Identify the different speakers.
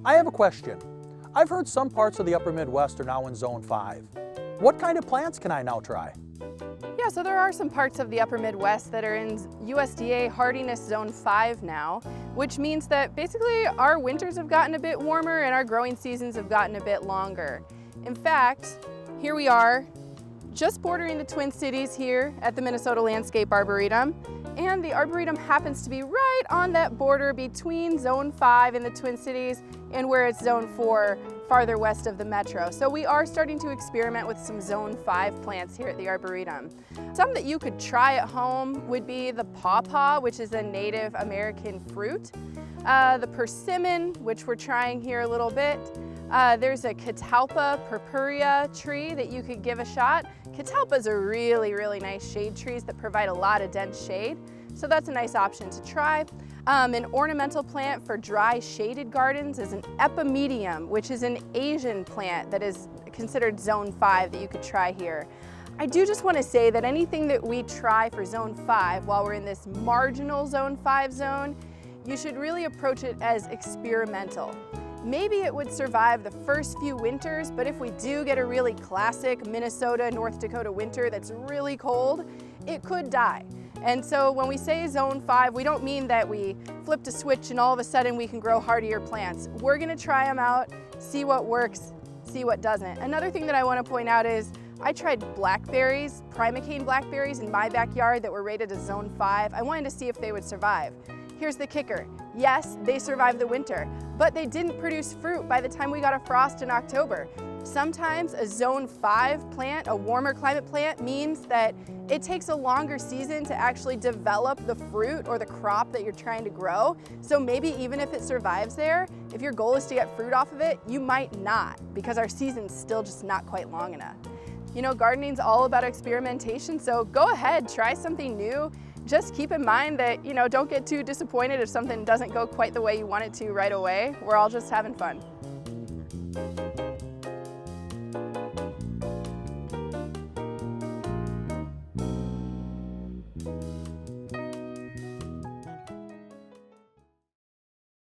Speaker 1: I have a question. I've heard some parts of the upper Midwest are now in Zone 5. What kind of plants can I now try?
Speaker 2: Yeah, so there are some parts of the upper Midwest that are in USDA Hardiness Zone 5 now, which means that basically our winters have gotten a bit warmer and our growing seasons have gotten a bit longer. In fact, here we are, just bordering the Twin Cities here at the Minnesota Landscape Arboretum. And the Arboretum happens to be right on that border between Zone 5 in the Twin Cities and where it's Zone 4 farther west of the metro. So we are starting to experiment with some Zone 5 plants here at the Arboretum. Some that you could try at home would be the pawpaw, which is a Native American fruit, the persimmon, which we're trying here a little bit. There's a Catalpa purpurea tree that you could give a shot. Catalpas are really nice shade trees that provide a lot of dense shade. So that's a nice option to try. An ornamental plant for dry shaded gardens is an epimedium, which is an Asian plant that is considered Zone 5 that you could try here. I do just want to say that anything that we try for Zone 5 while we're in this marginal Zone 5 zone, you should really approach it as experimental. Maybe it would survive the first few winters, but if we do get a really classic Minnesota, North Dakota winter that's really cold, it could die. And so when we say Zone 5, we don't mean that we flipped a switch and all of a sudden we can grow hardier plants. We're gonna try them out, see what works, see what doesn't. Another thing that I wanna point out is I tried blackberries, primocane blackberries in my backyard that were rated as Zone 5. I wanted to see if they would survive. Here's the kicker. Yes, they survived the winter, but they didn't produce fruit by the time we got a frost in October. Sometimes a Zone 5 plant, a warmer climate plant, means that it takes a longer season to actually develop the fruit or the crop that you're trying to grow. So maybe even if it survives there, if your goal is to get fruit off of it, you might not, because our season's still just not quite long enough. You know, gardening's all about experimentation, so go ahead, try something new. Just keep in mind that, don't get too disappointed if something doesn't go quite the way you want it to right away. We're all just having fun.